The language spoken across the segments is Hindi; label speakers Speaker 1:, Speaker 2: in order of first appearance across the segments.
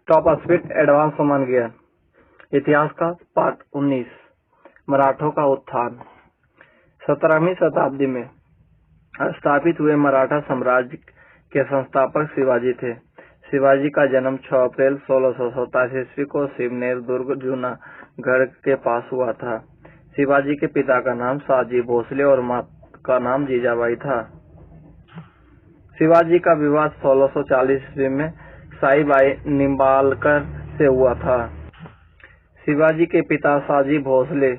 Speaker 1: टॉप स्पीड एडवांस सामान ज्ञान। इतिहास का पाठ 19, मराठों का उत्थान। 17वीं शताब्दी में स्थापित हुए मराठा साम्राज्य के संस्थापक शिवाजी थे। शिवाजी का जन्म 6 अप्रैल 1627 ईस्वी को शिवनेर दुर्ग जूनागढ़ के पास हुआ था। शिवाजी के पिता का नाम शाहजी भोसले और माता का नाम जीजाबाई था। शिवाजी का विवाह 1640 ईस्वी में साईबाई निंबालकर से हुआ था। शिवाजी के पिता शाहजी भोसले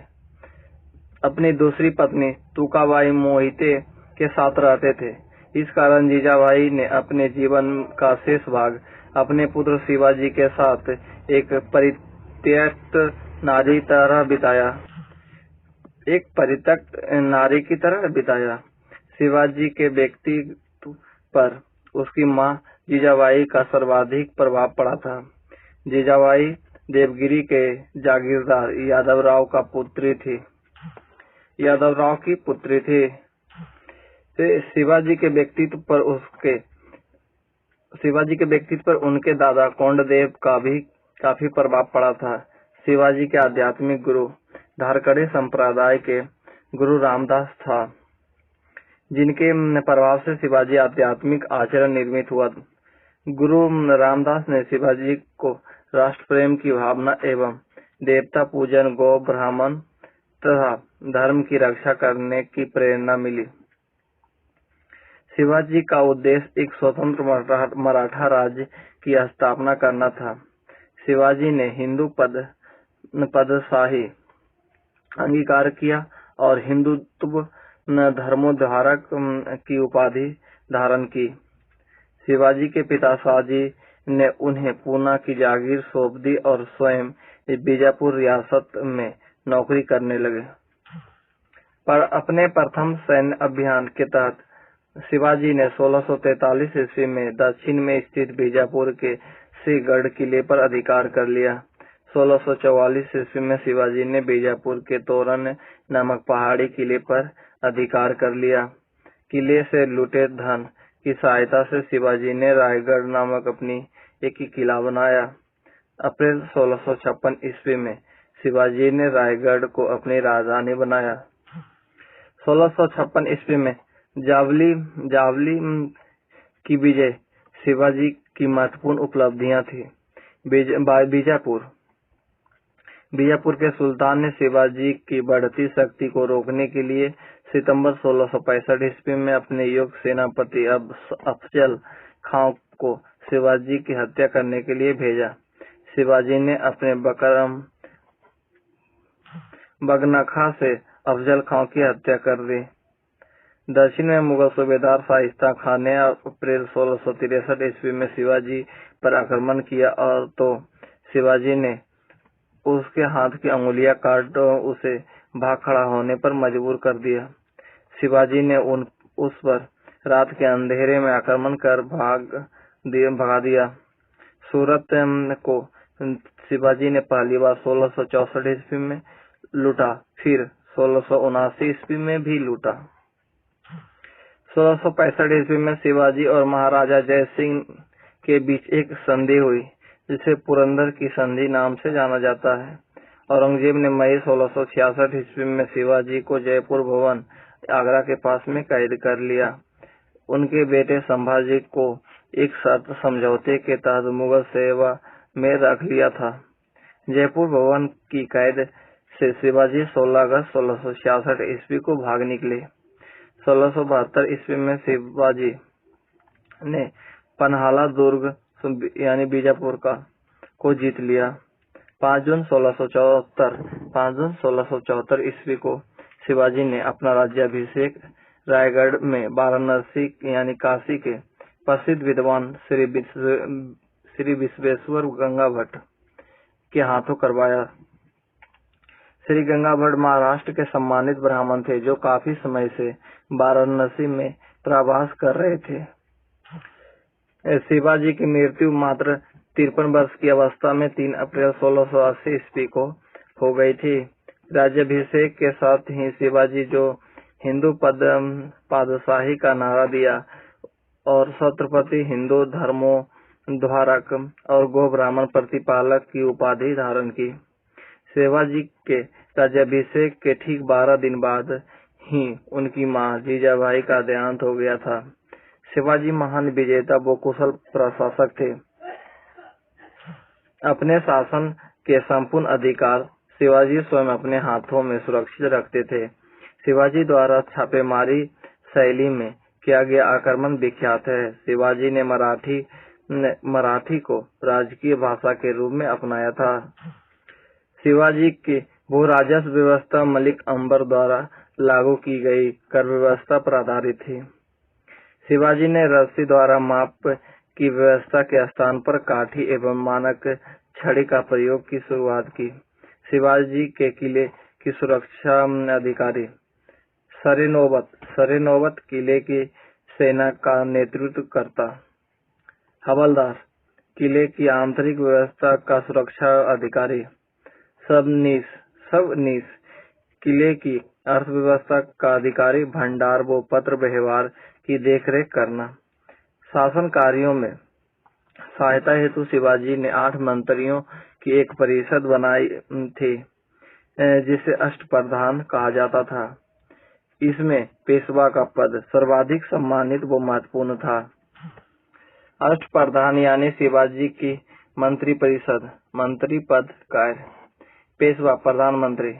Speaker 1: अपनी दूसरी पत्नी तुकाबाई मोहिते के साथ रहते थे। इस कारण जीजाबाई ने अपने जीवन का शेष भाग अपने पुत्र शिवाजी के साथ एक परित्यक्त नारी की तरह बिताया। शिवाजी के व्यक्तित्व पर उसकी मां जीजाबाई का सर्वाधिक प्रभाव पड़ा था। जीजाबाई देवगिरी के जागीरदार यादवराव की पुत्री थी। शिवाजी के व्यक्तित्व पर उनके दादा कोंडदेव का भी काफी प्रभाव पड़ा था। शिवाजी के आध्यात्मिक गुरु धारकड़े संप्रदाय के गुरु रामदास था, जिनके प्रभाव से शिवाजी आध्यात्मिक आचरण निर्मित हुआ। गुरु रामदास ने शिवाजी को राष्ट्र प्रेम की भावना एवं देवता पूजन, गौ ब्राह्मण तथा धर्म की रक्षा करने की प्रेरणा मिली। शिवाजी का उद्देश्य एक स्वतंत्र मराठा राज्य की स्थापना करना था। शिवाजी ने हिंदू पदशाही अंगीकार किया और हिंदुत्व धर्मोद्धारक की उपाधि धारण की। शिवाजी के पिता शाहजी ने उन्हें पूना की जागीर सौंप दी और स्वयं बीजापुर रियासत में नौकरी करने लगे। पर अपने प्रथम सैन्य अभियान के तहत शिवाजी ने 1643 ईस्वी में दक्षिण में स्थित बीजापुर के सिंहगढ़ किले पर अधिकार कर लिया। 1644 ईस्वी में शिवाजी ने बीजापुर के तोरण नामक पहाड़ी किले पर अधिकार कर लिया। किले से लूटे धन की सहायता से शिवाजी ने रायगढ़ नामक अपनी एक किला बनाया। अप्रैल 1656 ईस्वी में शिवाजी ने रायगढ़ को अपनी राजधानी बनाया। 1656 ईस्वी में जावली की विजय शिवाजी की महत्वपूर्ण उपलब्धियां थी। बीजापुर के सुल्तान ने शिवाजी की बढ़ती शक्ति को रोकने के लिए सितंबर 1665 ईस्वी में अपने योग्य सेनापति अफजल खां को शिवाजी की हत्या करने के लिए भेजा। शिवाजी ने अपने बगनखा से अफजल खां की हत्या कर दी। दक्षिण में मुगल सूबेदार शाइस्ता खान ने अप्रैल 1663 ईस्वी में शिवाजी पर आक्रमण किया और तो शिवाजी ने उसके हाथ की अंगुलियां काट उसे भाग खड़ा होने पर मजबूर कर दिया। शिवाजी ने उस पर रात के अंधेरे में आक्रमण कर भगा दिया। सूरत को शिवाजी ने पहली बार 1664 ईस्वी में लूटा, फिर 1679 ईस्वी में भी लूटा। 1665 ईस्वी में शिवाजी और महाराजा जय सिंह के बीच एक संधि हुई, जिसे पुरंदर की संधि नाम से जाना जाता है। औरंगजेब ने मई 1666 ईस्वी में शिवाजी को जयपुर भवन आगरा के पास में कैद कर लिया। उनके बेटे संभाजी को एक शर्त समझौते के तहत मुगल सेवा में रख लिया था। जयपुर भवन की कैद से शिवाजी 16 अगस्त 1666 ईस्वी को भाग निकले। 1672 ईस्वी में शिवाजी ने पन्हाला दुर्ग यानी बीजापुर को जीत लिया। 5 जून 1674 ईस्वी को शिवाजी ने अपना राज्याभिषेक रायगढ़ में वाराणसी यानी काशी के प्रसिद्ध विद्वान श्री विश्वेश्वर गंगा भट्ट के हाथों करवाया। श्री गंगा भट्ट महाराष्ट्र के सम्मानित ब्राह्मण थे, जो काफी समय से वाराणसी में प्रवास कर रहे थे। शिवाजी की मृत्यु मात्र 53 वर्ष की अवस्था में 3 अप्रैल 1680 ईस्वी को हो गई थी। राज्याभिषेक के साथ ही शिवाजी जो हिंदू पादशाही का नारा दिया और छत्रपति हिंदू धर्मों द्वारक और गो ब्राह्मण प्रतिपालक की उपाधि धारण की। शिवाजी के राज्याभिषेक के ठीक 12 दिन बाद ही उनकी मां जीजाबाई का देहांत हो गया था। शिवाजी महान विजेता व कुशल प्रशासक थे। अपने शासन के संपूर्ण अधिकार शिवाजी स्वयं अपने हाथों में सुरक्षित रखते थे। शिवाजी द्वारा छापेमारी शैली में किया गया आक्रमण विख्यात है। शिवाजी ने मराठी को राजकीय भाषा के रूप में अपनाया था। शिवाजी की भू राजस्व व्यवस्था मलिक अंबर द्वारा लागू की गई कर व्यवस्था पर आधारित थी। शिवाजी ने रस्सी द्वारा माप की व्यवस्था के स्थान पर काठी एवं मानक छड़ी का प्रयोग की शुरुआत की। शिवाजी के किले की सुरक्षा अधिकारी सरेनोबत किले की सेना का नेतृत्व करता। हवलदार किले की आंतरिक व्यवस्था का सुरक्षा अधिकारी। सबनीस किले की अर्थव्यवस्था का अधिकारी। भंडार व पत्र व्यवहार की देखरेख करना। शासन कार्यों में सहायता हेतु शिवाजी ने 8 मंत्रियों की एक परिषद बनाई थी, जिसे अष्टप्रधान कहा जाता था। इसमें पेशवा का पद सर्वाधिक सम्मानित व महत्वपूर्ण था। अष्टप्रधान यानी शिवाजी की मंत्री परिषद, मंत्री पद कार्य। पेशवा प्रधानमंत्री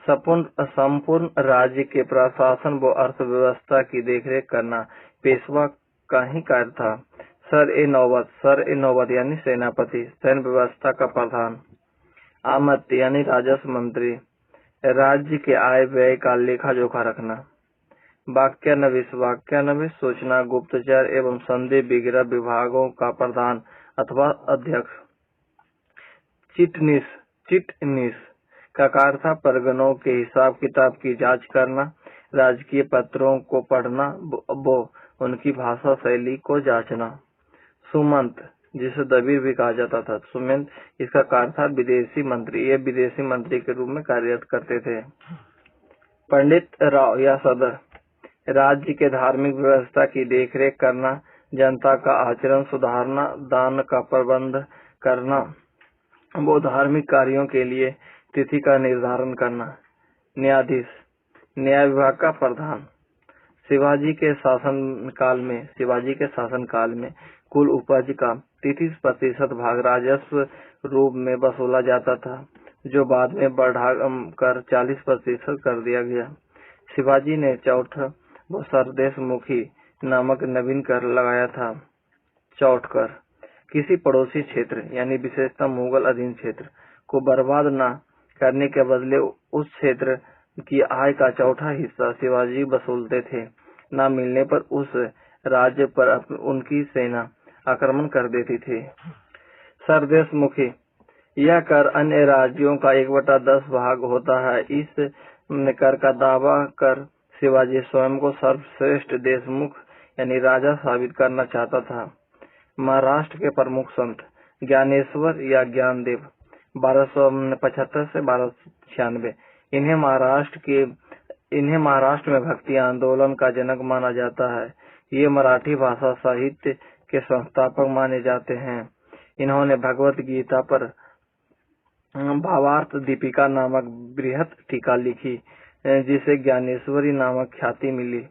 Speaker 1: संपूर्ण राज्य के प्रशासन व अर्थव्यवस्था की देखरेख करना पेशवा का ही कार्य था। सर ए नौबत यानी सेनापति, सैन्य व्यवस्था का प्रधान। आमत यानी राजस्व मंत्री, राज्य के आय व्यय का लेखा जोखा रखना। वाक्यानविश सूचना, गुप्तचर एवं संदेह वगैरह विभागों का प्रधान अथवा अध्यक्ष। चिटनीस का कार्य था परगनों के हिसाब किताब की जांच करना, राजकीय पत्रों को पढ़ना व उनकी भाषा शैली को जांचना। सुमंत, जिसे दबीर भी कहा जाता था, सुमंत इसका कार्य था विदेशी मंत्री। ये विदेशी मंत्री के रूप में कार्यरत करते थे। पंडित राव या सदर, राज्य के धार्मिक व्यवस्था की देखरेख करना, जनता का आचरण सुधारना, दान का प्रबंध करना, वो धार्मिक कार्यों के लिए तिथि का निर्धारण करना। न्यायाधीश, न्याय विभाग का प्रधान। शिवाजी के शासनकाल में कुल उपज का 33% भाग राजस्व रूप में वसूला जाता था, जो बाद में बढ़ाकर 40% कर दिया गया। शिवाजी ने चौथ व सरदेशमुखी नामक नवीन कर लगाया था। चौथ कर किसी पड़ोसी क्षेत्र यानी विशेषतः मुगल अधीन क्षेत्र को बर्बाद न करने के बदले उस क्षेत्र की आय का चौथा हिस्सा शिवाजी वसूलते थे। न मिलने पर उस राज्य पर उनकी सेना आक्रमण कर देती थी। सरदेशमुखी, यह कर अन्य राज्यों का 1/10 भाग होता है। इस कर का दावा कर शिवाजी स्वयं को सर्वश्रेष्ठ देशमुख यानी राजा साबित करना चाहता था। महाराष्ट्र के प्रमुख संत ज्ञानेश्वर या ज्ञानदेव 1275 से 1296, इन्हें महाराष्ट्र में भक्ति आंदोलन का जनक माना जाता है। ये मराठी भाषा साहित्य के संस्थापक माने जाते हैं। इन्होंने भगवत गीता पर भावार्थ दीपिका नामक बृहत टीका लिखी, जिसे ज्ञानेश्वरी नामक ख्याति मिली।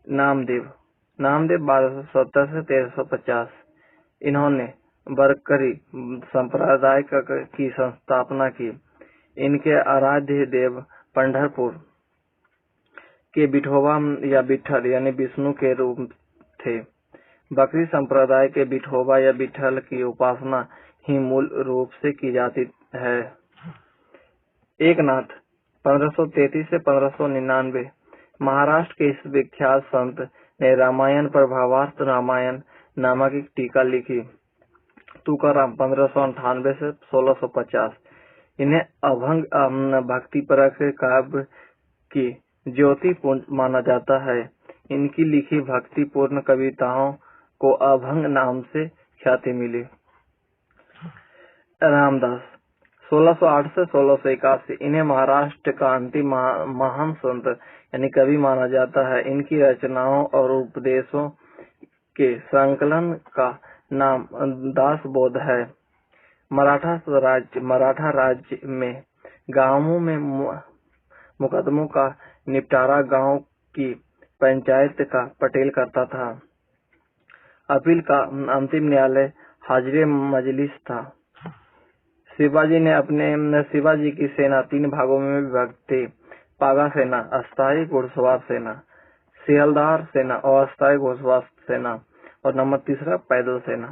Speaker 1: नामदेव 1270 से 1350, इन्होंने बरकरी संप्रदाय की स्थापना की। इनके आराध्य देव पंढरपुर के विठोबा या विठल यानी विष्णु के रूप थे। बकरी संप्रदाय के विठोबा या विठल की उपासना ही मूल रूप से की जाती है। एकनाथ 1533 से 1599, महाराष्ट्र के इस विख्यात संत ने रामायण पर भावार्थ रामायण नामक एक टीका लिखी। तुकाराम 1598 से 1650, इन्हें अभंग भक्ति परक काव्य की ज्योति पुंज माना जाता है। इनकी लिखी भक्तिपूर्ण कविताओं को अभंग नाम से ख्याति मिली। रामदास 1608 से 1681, इन्हें महाराष्ट्र का अंतिम महान संत यानी कवि माना जाता है। इनकी रचनाओं और उपदेशों के संकलन का नाम दासबोध है। मराठा राज्य में गांवों में मुकदमों का निपटारा गांव की पंचायत का पटेल करता था। अपील का अंतिम न्यायालय हाजिर मजलिस था। शिवाजी की सेना 3 भागों में विभक्त थी। पागा सेना, अस्थायी घुड़सवार सेना, सियालदार सेना और अस्थायी घुड़सवार सेना, और नंबर 3 पैदल सेना।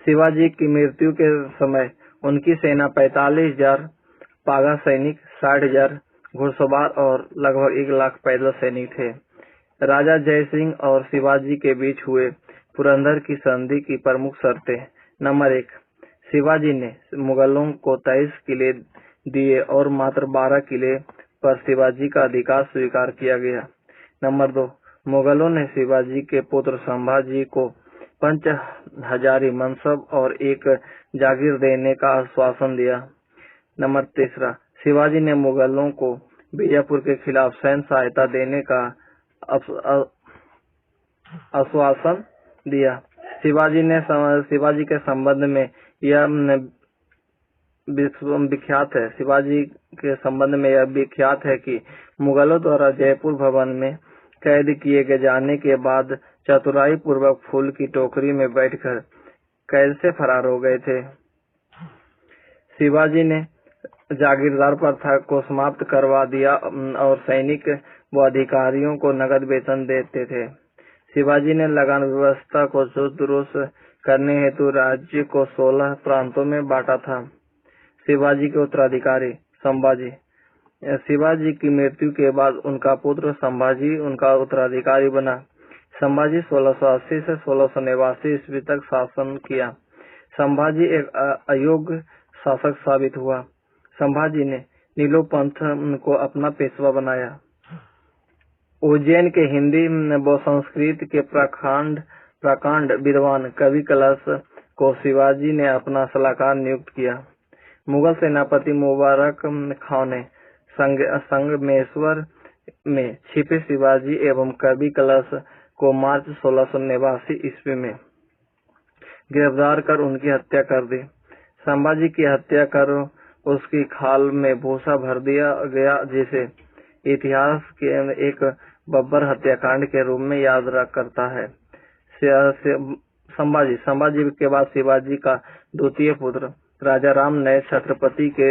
Speaker 1: शिवाजी की मृत्यु के समय उनकी सेना 45,000 पागा सैनिक, 60,000 घुड़सवार और लगभग 1 लाख पैदल सैनिक थे। राजा जय सिंह और शिवाजी के बीच हुए पुरंदर की संधि की प्रमुख शर्तें। नंबर 1, शिवाजी ने मुगलों को 23 किले दिए और मात्र 12 किले पर शिवाजी का अधिकार स्वीकार किया गया। नंबर 2, मुगलों ने शिवाजी के पुत्र संभाजी को 5 हजारी मनसब और 1 जागीर देने का आश्वासन दिया। नंबर 3, शिवाजी ने मुगलों को बीजापुर के खिलाफ सैन्य सहायता देने का आश्वासन दिया। शिवाजी के संबंध में यह विख्यात है कि मुगलों द्वारा जयपुर भवन में कैद किए गए जाने के बाद चतुराई पूर्वक फूल की टोकरी में बैठकर कैद से फरार हो गए थे। शिवाजी ने जागीरदार प्रथा को समाप्त करवा दिया और सैनिक व अधिकारियों को नगद वेतन देते थे। शिवाजी ने लगान व्यवस्था को दुरुस्त करने हेतु राज्य को 16 प्रांतों में बांटा था। शिवाजी के उत्तराधिकारी संभाजी। शिवाजी की मृत्यु के बाद उनका पुत्र संभाजी उनका उत्तराधिकारी बना। संभाजी 1680 से 1689 ईस्वी तक शासन किया। संभाजी एक अयोग्य शासक साबित हुआ। संभाजी ने नीलो पंथ को अपना पेशवा बनाया। उज्जैन के हिंदी व संस्कृत के प्रकांड विद्वान कवि कलश को शिवाजी ने अपना सलाहकार नियुक्त किया। मुगल सेनापति मुबारक खां ने संगमेश्वर में छिपे शिवाजी एवं कवि कलश को मार्च 1689 ईस्वी में गिरफ्तार कर उनकी हत्या कर दी। संभाजी की हत्या कर उसकी खाल में भूसा भर दिया गया, जिसे इतिहास के एक बब्बर हत्याकांड के रूप में याद करता है। संभाजी के बाद शिवाजी का द्वितीय पुत्र राजा राम नए छत्रपति के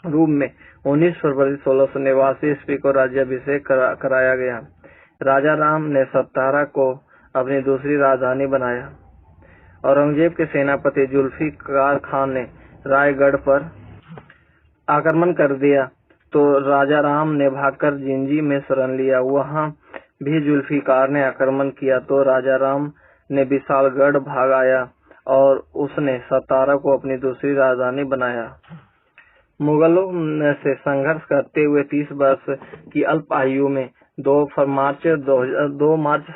Speaker 1: रूप में 19 फरवरी 1689 ईस्वी को राज्याभिषेक कराया गया। राजा राम ने सतारा को अपनी दूसरी राजधानी बनाया। औरंगजेब के सेनापति जुल्फिकार खान ने रायगढ़ पर आक्रमण कर दिया तो राजा राम ने भागकर जिंजी में शरण लिया। वहां भी जुल्फिकार ने आक्रमण किया तो राजा राम ने विशालगढ़ भाग आया और उसने सतारा को अपनी दूसरी राजधानी बनाया। मुगलों से संघर्ष करते हुए 30 वर्ष की अल्प आयु में 2 मार्च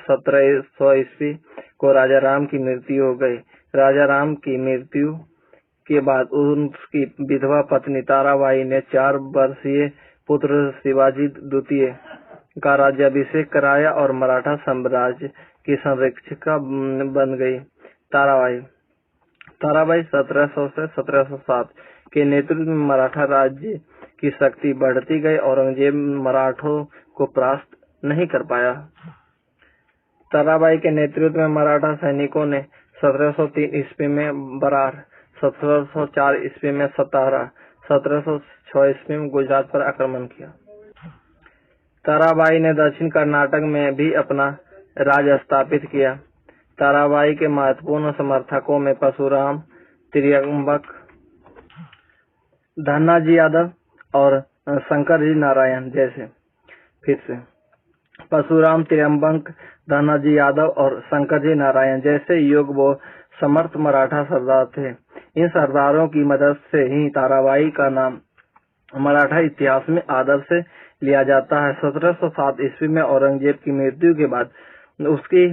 Speaker 1: 1700 ईस्वी को राजा राम की मृत्यु हो गई। राजा राम की मृत्यु के बाद उनकी विधवा पत्नी ताराबाई ने 4 वर्षीय पुत्र शिवाजी द्वितीय का राज्याभिषेक कराया और मराठा साम्राज्य की संरक्षिका बन गई। ताराबाई 1700 से 1707 के नेतृत्व में मराठा राज्य की शक्ति बढ़ती गई। औरंगजेब मराठों को परास्त नहीं कर पाया। ताराबाई के नेतृत्व में मराठा सैनिकों ने 1703 ईस्वी में बरार, 1704 ईस्वी में सतारा, 1706 ईस्वी में गुजरात पर आक्रमण किया। ताराबाई ने दक्षिण कर्नाटक में भी अपना राज स्थापित किया। ताराबाई के महत्वपूर्ण समर्थकों में परशुराम त्र्यंबक, धन्नाजी यादव और शंकरजी नारायण जैसे परशुराम त्र्यंबक, धन्नाजी यादव और शंकरजी नारायण जैसे योग्य व समर्थ मराठा सरदार थे। इन सरदारों की मदद से ही ताराबाई का नाम मराठा इतिहास में आदर से लिया जाता है। 1707 ईस्वी में औरंगजेब की मृत्यु के बाद उसकी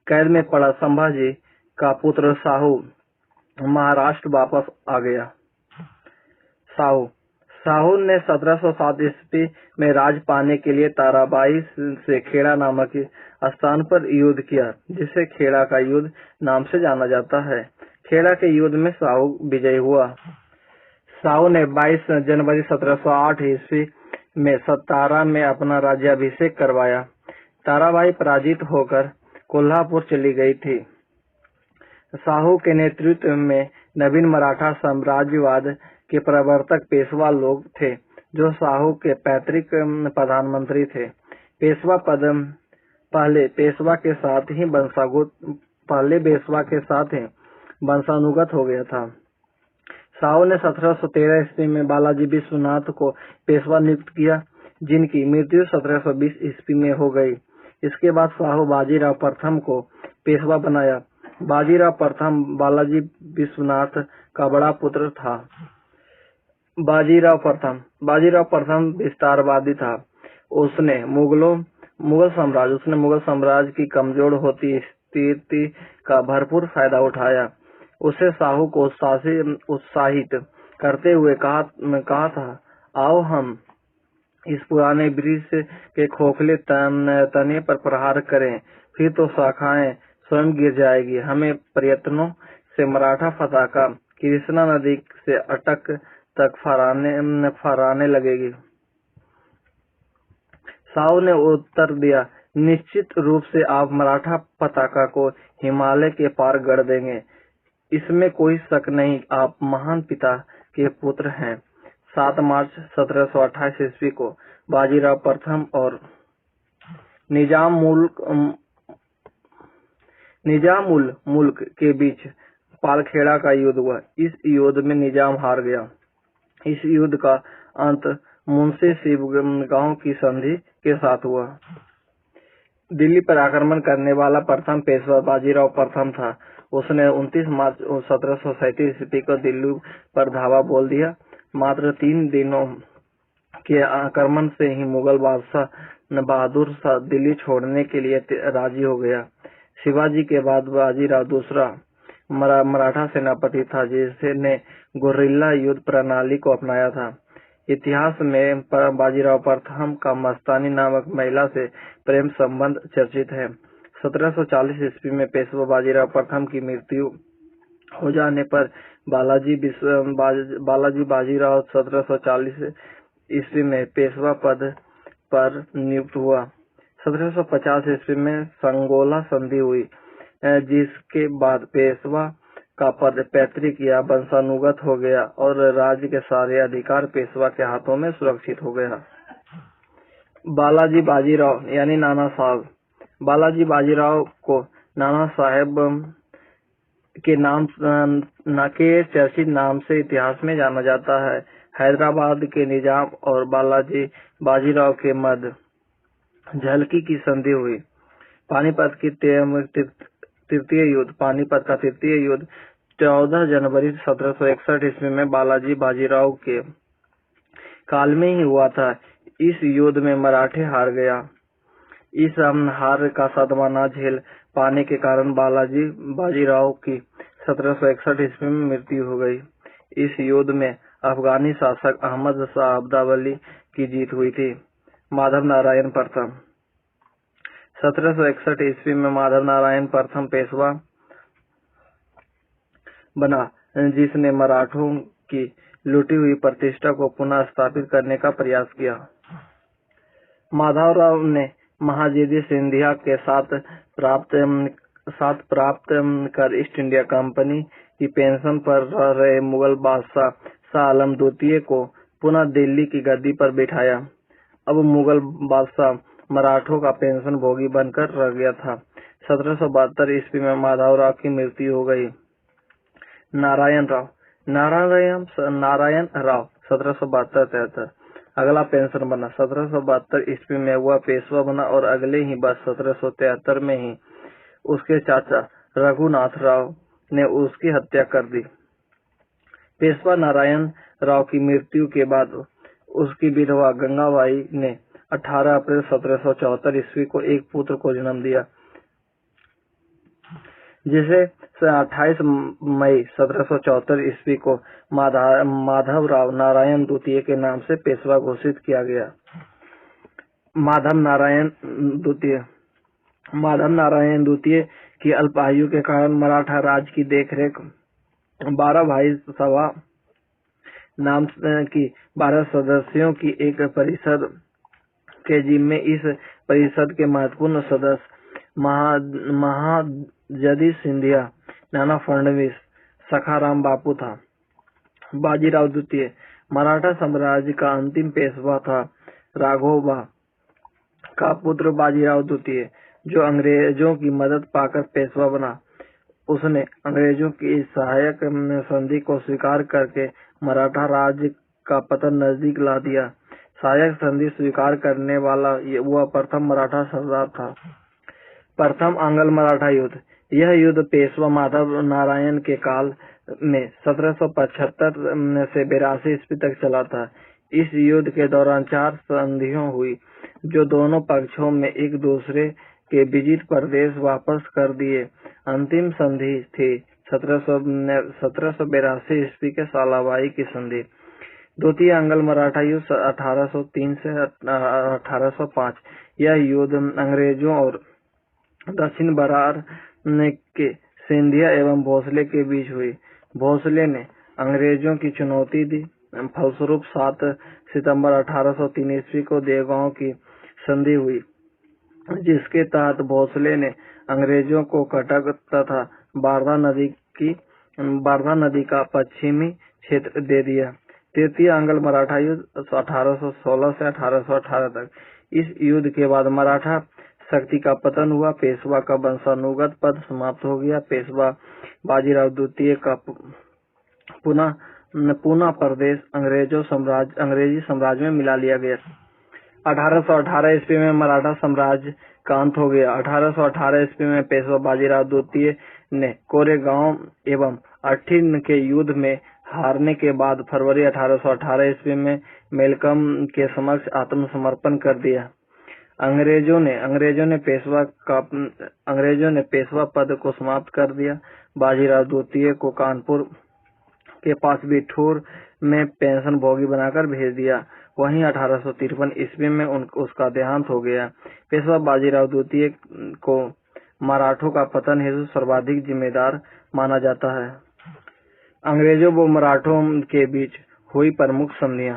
Speaker 1: कैद में पड़ा संभाजी का पुत्र साहू महाराष्ट्र वापस आ गया। साहू ने 1707 ईस्वी में राज पाने के लिए ताराबाई से खेड़ा नामक स्थान पर युद्ध किया, जिसे खेड़ा का युद्ध नाम से जाना जाता है। खेड़ा के युद्ध में साहू विजयी हुआ। साहू ने 22 जनवरी 1708 ईस्वी में सतारा में अपना राज्याभिषेक करवाया। ताराबाई पराजित होकर कोल्हापुर चली गई थी। साहू के नेतृत्व में नवीन मराठा साम्राज्यवाद के प्रवर्तक पेशवा लोग थे, जो साहू के पैतृक प्रधानमंत्री थे। पेशवा पद पहले पेशवा के साथ ही वंशानुगत हो गया था। साहू ने 1713 ईस्वी में बालाजी विश्वनाथ को पेशवा नियुक्त किया, जिनकी मृत्यु 1720 ईस्वी में हो गई। इसके बाद साहू बाजीराव प्रथम को पेशवा बनाया। बाजीराव प्रथम बालाजी विश्वनाथ का बड़ा पुत्र था। बाजीराव प्रथम विस्तारवादी था। उसने मुगल साम्राज्य की कमजोर होती स्थिति का भरपूर फायदा उठाया। उसे साहू को उत्साहित करते हुए कहा था, आओ हम इस पुराने वृक्ष के खोखले तने पर प्रहार करें, फिर तो शाखाएं स्वयं गिर जाएगी। हमें प्रयत्नों से मराठा पताका कृष्णा नदी से अटक तक फहराने लगेगी। साहू ने उत्तर दिया, निश्चित रूप से आप मराठा पताका को हिमालय के पार गढ़ देंगे, इसमें कोई शक नहीं। आप महान पिता के पुत्र हैं। 7 मार्च 1728 ईस्वी को बाजीराव प्रथम और निजाम उल मुल्क के बीच पालखेड़ा का युद्ध हुआ। इस युद्ध में निजाम हार गया। इस युद्ध का अंत मुंशी शिवगांव की संधि के साथ हुआ। दिल्ली पर आक्रमण करने वाला प्रथम पेशवा बाजीराव प्रथम था। उसने 29 मार्च 1737 ईस्वी को दिल्ली पर धावा बोल दिया। मात्र 3 दिनों के आक्रमण से ही मुगल बादशाह बहादुर शाह दिल्ली छोड़ने के लिए राजी हो गया। शिवाजी के बाद बाजीराव दूसरा मराठा सेनापति था जिसने गुर्रिल्ला युद्ध प्रणाली को अपनाया था। इतिहास में बाजीराव प्रथम का मस्तानी नामक महिला से प्रेम संबंध चर्चित है। 1740 ईस्वी में पेशवा बाजीराव प्रथम की मृत्यु हो जाने पर बालाजी बाजीराव 1740 ईस्वी में पेशवा पद पर नियुक्त हुआ। 1750 ईस्वी में संगोला संधि हुई, जिसके बाद पेशवा का पद पैतृक या वंशानुगत हो गया और राज्य के सारे अधिकार पेशवा के हाथों में सुरक्षित हो गया। बालाजी बाजीराव यानी नाना साहब। बालाजी बाजीराव को नाना साहेब के नाम के चर्चित नाम से इतिहास में जाना जाता है। हैदराबाद के निजाम और बालाजी बाजीराव के मध्य झलकी की संधि हुई। पानीपत का तृतीय युद्ध 14 जनवरी 1761 ईस्वी में बालाजी बाजीराव के काल में ही हुआ था। इस युद्ध में मराठे हार गया। इस हार का सदमा न झेल पाने के कारण बालाजी बाजीराव की 1761 ईस्वी में मृत्यु हो गई। इस युद्ध में अफगानी शासक अहमद शाह अब्दावली की जीत हुई थी। माधव नारायण प्रथम। 1761 ईस्वी में माधव नारायण प्रथम पेशवा बना, जिसने मराठों की लूटी हुई प्रतिष्ठा को पुनः स्थापित करने का प्रयास किया। माधवराव ने महाजेदी सिंधिया के साथ प्राप्त कर ईस्ट इंडिया कंपनी की पेंशन पर रह रहे मुगल बादशाह शाह आलम द्वितीय को पुनः दिल्ली की गद्दी पर बिठाया। अब मुगल बादशाह मराठों का पेंशन भोगी बनकर रह गया था। 1772 ईस्वी में माधवराव की मृत्यु हो गई। नारायण राव 1772-73 अगला पेंशन बना। 1772 ईस्वी में वह पेशवा बना और अगले ही वर्ष 1773 में ही उसके चाचा रघुनाथ राव ने उसकी हत्या कर दी। पेशवा नारायण राव की मृत्यु के बाद उसकी विधवा गंगाबाई ने 18 अप्रैल 1774 ईस्वी को एक पुत्र को जन्म दिया। जिसे 28 मई 1774 ईस्वी को माधवराव नारायण द्वितीय के नाम से पेशवा घोषित किया गया। माधव नारायण द्वितीय की अल्प आयु के कारण मराठा राज की देखरेख 12 भाई सभा नाम की 12 सदस्यों की एक परिषद के जिम्मे इस परिषद के महत्वपूर्ण सदस्य महादजी सिंधिया, नाना फडणवीस, सखाराम बापू था। बाजीराव द्वितीय मराठा साम्राज्य का अंतिम पेशवा था। राघोबा का पुत्र बाजीराव द्वितीय, जो अंग्रेजों की मदद पाकर पेशवा बना, उसने अंग्रेजों की सहायक संधि को स्वीकार करके मराठा राज्य का पतन नजदीक ला दिया। सहायक संधि स्वीकार करने वाला वह प्रथम मराठा सरदार था। प्रथम आंग्ल मराठा युद्ध। यह युद्ध पेशवा माधव नारायण के काल में 1775 से 82 ईस्वी तक चला था। इस युद्ध के दौरान 4 संधियां हुई, जो दोनों पक्षों में एक दूसरे के विजित प्रदेश वापस कर दिए। अंतिम संधि थी 1782 ईस्वी के सालाबाई की संधि। द्वितीय आंग्ल मराठा युद्ध 1803 से 1805। यह युद्ध अंग्रेजों और दक्षिण बरार के सिंधिया एवं भोसले के बीच हुई। भोसले ने अंग्रेजों की चुनौती दी। फलस्वरूप 7 सितंबर 1803 ईस्वी को देवगांव की संधि हुई, जिसके तहत भोसले ने अंग्रेजों को कटक तथा वारधा नदी का पश्चिमी क्षेत्र दे दिया। तृतीय आंग्ल मराठा युद्ध 1816 से 1818 तक। इस युद्ध के बाद मराठा शक्ति का पतन हुआ। पेशवा का वंशानुगत पद समाप्त हो गया। पेशवा बाजीराव द्वितीय का पूना प्रदेश अंग्रेजी साम्राज्य में मिला लिया गया। 1818 ईस्वी में मराठा साम्राज्य का अंत हो गया। 1818 ईस्वी में पेशवा बाजीराव द्वितीय ने कोरेगांव एवं अठिन के युद्ध में हारने के बाद फरवरी 1818 ईस्वी में मेलकम के समक्ष आत्मसमर्पण कर दिया। अंग्रेजों ने पेशवा पद को समाप्त कर दिया। बाजीराव द्वितीय को कानपुर के पास बिठूर में पेंशन भोगी बनाकर भेज दिया। वहीं 1853 ईस्वी में उसका देहांत हो गया। पेशवा बाजीराव द्वितीय को मराठों का पतन हेतु सर्वाधिक जिम्मेदार माना जाता है। अंग्रेजों व मराठों के बीच हुई प्रमुख संधियां।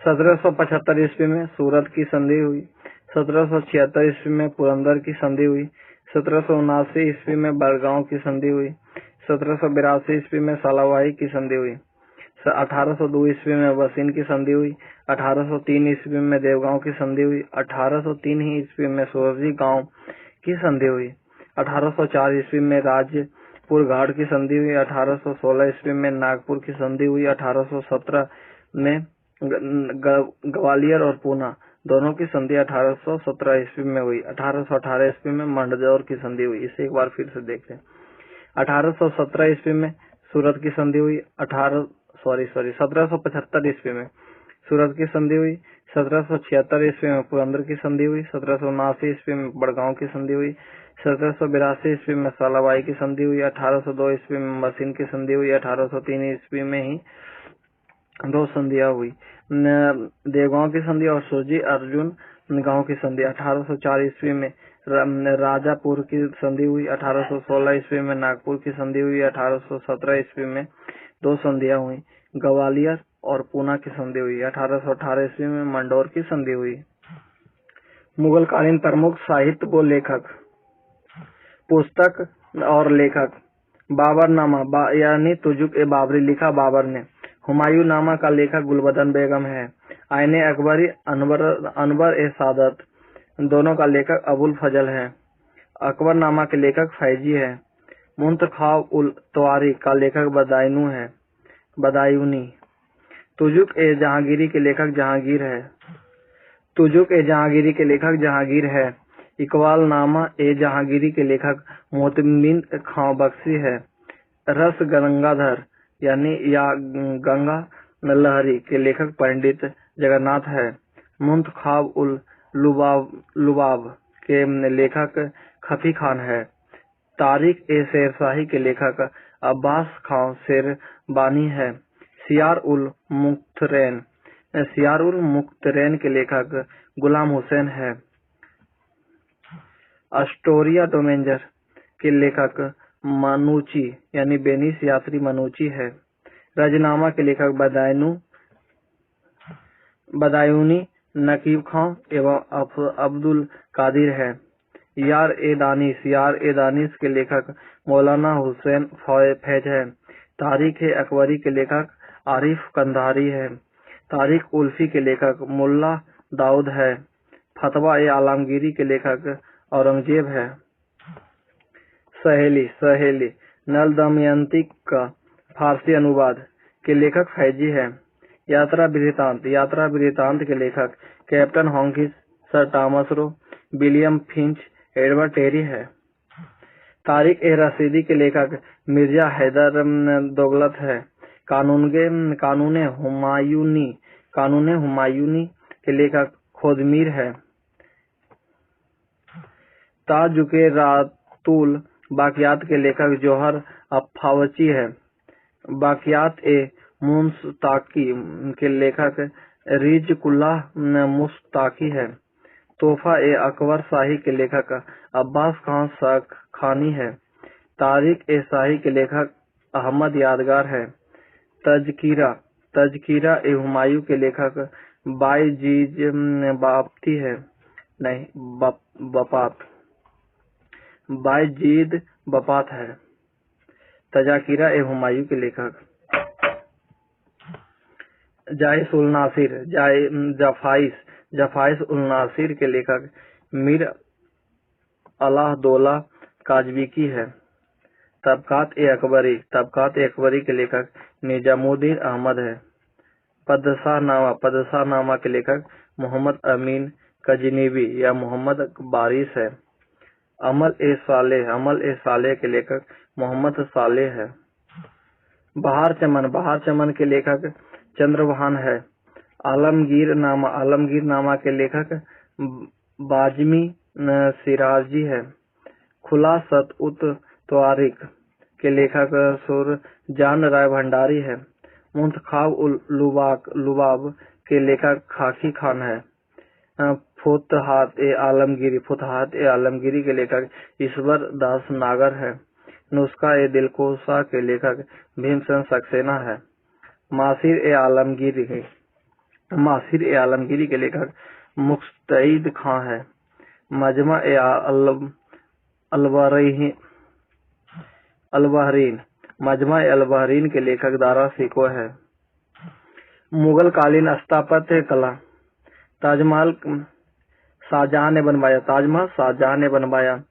Speaker 1: 1775 ईस्वी में सूरत की संधि हुई। 1776 ईस्वी में पुरंदर की संधि हुई। 1779 ईस्वी में बड़गांव की संधि हुई। 1782 ईस्वी में सालावाही की संधि हुई। 1802 ईस्वी में वसीन की संधि हुई। 1803 ईस्वी में देवगांव की संधि हुई। 1803 ही ईस्वी में सोरजी गांव की संधि हुई। 1804 ईस्वी में राजपुर घाट की संधि हुई। 1816 ईस्वी में नागपुर की संधि हुई। 1817 में ग्वालियर और पूना दोनों की संधि 1817 ईस्वी में हुई। 1818 ईस्वी में मंडदौर की संधि हुई। इसे एक बार फिर से देख लें। 1817 ईस्वी में सूरत की संधि हुई। 1775 ईस्वी में सूरत की संधि हुई। 1776 ईस्वी में पुरंदर की संधि हुई। 1779 ईस्वी में बड़गांव की संधि हुई। 1782 ईस्वी में सालाबाई की संधि हुई। 1802 ईस्वी में मसीन की संधि हुई। 1803 ईस्वी में ही 2 संधियां हुई, देवगांव की संधि और सुरजी अर्जुन गांव की संधि। 1804 ईस्वी में राजापुर की संधि हुई। 1816 ईस्वी में नागपुर की संधि हुई। 1817 ईस्वी में 2 संधियां हुई, ग्वालियर और पूना की संधि हुई। 1818 ईस्वी में मंडौर की संधि हुई। मुगल कालीन प्रमुख साहित्य व लेखक। पुस्तक और लेखक। बाबरनामा यानी तुजुक-ए-बाबरी लिखा बाबर ने। हुमायूं नामा का लेखक गुलबदन बेगम है। आईने अकबरी अनवर-ए-सादत दोनों का लेखक अबुल फजल है। अकबर नामा के लेखक फैजी है। मुंतखाब-उल-तवारी का लेखक बदायूनी। तुजुक-ए-जहांगीरी के लेखक जहांगीर है। इकबाल नामा ए जहांगीरी के लेखक मोहतमिद खां बख्शी है। रस गंगाधर यानी या गंगा लहरी के लेखक पंडित जगन्नाथ है। मुंतखाब-उल-लुबाब के लेखक खफी खान है। तारिक ए शेरशाही के लेखक अब्बास खां शेरबानी है। सियार उल मुख्तरैन के लेखक गुलाम हुसैन है। अस्टोरिया डोमेंजर के लेखक मानूची यानी बेनिस यात्री मनूची है। रजनामा के लेखक बदायूनी नकीब खां एवं अब्दुल कादिर है। यार ए दानिश के लेखक मौलाना हुसैन फैज है। तारीख ए अकबरी के लेखक आरिफ कंधारी है। तारीख उल्फी के लेखक मुल्ला दाऊद है। फतवा ए आलमगीरी के लेखक औरंगजेब है। सहेली नल दमयंती का फारसी अनुवाद के लेखक फैजी है। यात्रा वृतांत के लेखक Captain Hawkins, Sir Thomas Roe, William Finch, Edward Terry है। तारिक ए रशीदी के लेखक मिर्जा हैदर दोगलत है। कानूने हुमायूनी के लेखक खोदमीर है। ताजुके रातुल बाकियात के लेखक जोहर अफावची है। बाकियात ए मुस्ताकी के लेखक रिजकुल्लाह मुस्ताकी है। तोहफा ए अकबर शाही के लेखक अब्बास खान खानी है। तारिक ए शाही के लेखक अहमद यादगार है। तजकीरा ए हुमायूं के लेखक बायजीज बापती है। बायजीद बपात है। तजाकिरा ए हुमायूं के लेखक जाइस उल नासिर जफाइस उल नासिर के लेखक मीर अलाहदौला काजविकी है। तबकात ए अकबरी के लेखक निजामुद्दीन अहमद है। पदशाहनामा के लेखक मोहम्मद अमीन कजनीवी या मोहम्मद बारिश है। अमल ए सालेह के लेखक मोहम्मद सालेह है। बहार चमन के लेखक चंद्रभान है। आलमगीर नामा के लेखक बाजमी सिराजी है। खुलासत उत त्वारिक के लेखक सुरजान राय भंडारी है। मुंतखाब उल लुबाब के लेखक खाकी खान है। फुतहात ए आलमगीरी के लेखक ईश्वर दास नागर है। नुस्खा ए दिलकोशा के लेखक भीमसेन सक्सेना है। मासिर ए आलमगीरी के लेखक मुस्तईद खां है। मजमा ए अलबहरीन के लेखक दारा सिको है। मुगल कालीन स्थापत्य कला ताजमहल शाहजहां ने बनवाया।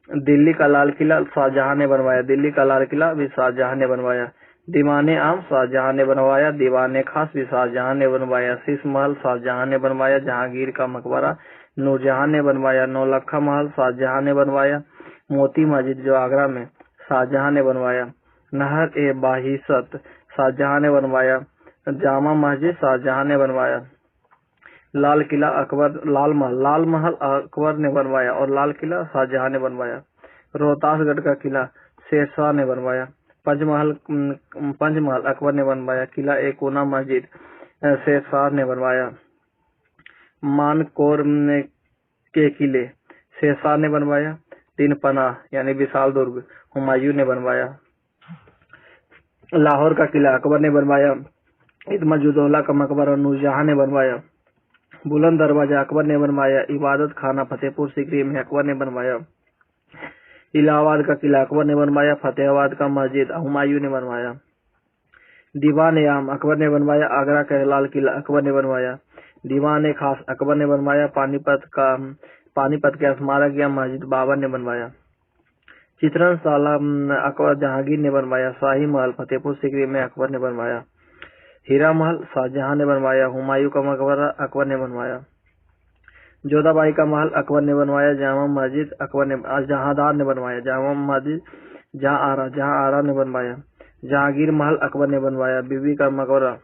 Speaker 1: दिल्ली का लाल किला शाहजहां ने बनवाया। दिल्ली का लाल किला भी शाहजहां ने बनवाया। दीवाने आम शाहजहां ने बनवाया। दीवाने खास भी शाहजहां ने बनवाया। शीश महल शाहजहां ने बनवाया। जहांगीर का मकबरा नूरजहां ने बनवाया। नौलखा महल शाहजहां ने बनवाया। मोती मस्जिद जो आगरा में शाहजहां ने बनवाया। नहर ए बाहिसत शाहजहां ने बनवाया। जामा मस्जिद शाहजहां ने बनवाया। लाल महल अकबर ने बनवाया और लाल किला शाहजहां ने बनवाया। रोहतासगढ़ का किला शेरशाह ने बनवाया। पंचमहल अकबर ने बनवाया। किला एकोना मस्जिद शेरशाह ने बनवाया। मानकोर के किले शेरशाह ने बनवाया। तीन पनाह यानी विशाल दुर्ग हुमायूं ने बनवाया। लाहौर का किला अकबर ने बनवाया। इदमजुद्दौला का मकबरा नूरजहां ने बनवाया। बुलंद दरवाजा अकबर ने बनवाया। इबादत खाना फतेहपुर सीकरी में अकबर ने बनवाया। इलाहाबाद का किला अकबर ने बनवाया। फतेहाबाद का मस्जिद हुमायूं ने बनवाया। दीवान ए आम अकबर ने बनवाया। आगरा का लाल किला अकबर ने बनवाया। दीवान ए खास अकबर ने बनवाया। पानीपत के स्मारक या मस्जिद बाबर ने बनवाया। चित्रणशाला अकबर जहांगीर ने बनवाया। शाही महल फतेहपुर सीकरी में अकबर ने बनवाया। हीरा महल शाहजहां ने बनवाया। हुमायूं का मकबरा अकबर ने बनवाया। जोधाबाई का महल अकबर ने बनवाया। जामा मस्जिद जहांदार ने बनवाया। जामा मस्जिद जहां आरा ने बनवाया। जहांगीर महल अकबर ने बनवाया। बीबी का मकबरा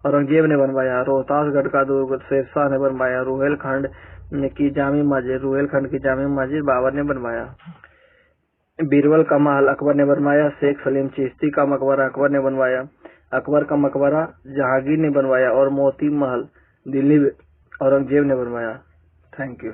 Speaker 1: औरंगजेब ने बनवाया। रोहतासगढ़ का दुर्ग शेरशाह ने बनवाया। रुहेलखंड की जामी मस्जिद बाबर ने बनवाया। बीरबल का महल अकबर ने बनवाया। शेख सलीम चिश्ती का मकबरा अकबर ने बनवाया। अकबर का मकबरा जहांगीर ने बनवाया और मोती महल दिल्ली में औरंगजेब ने बनवाया। Thank you.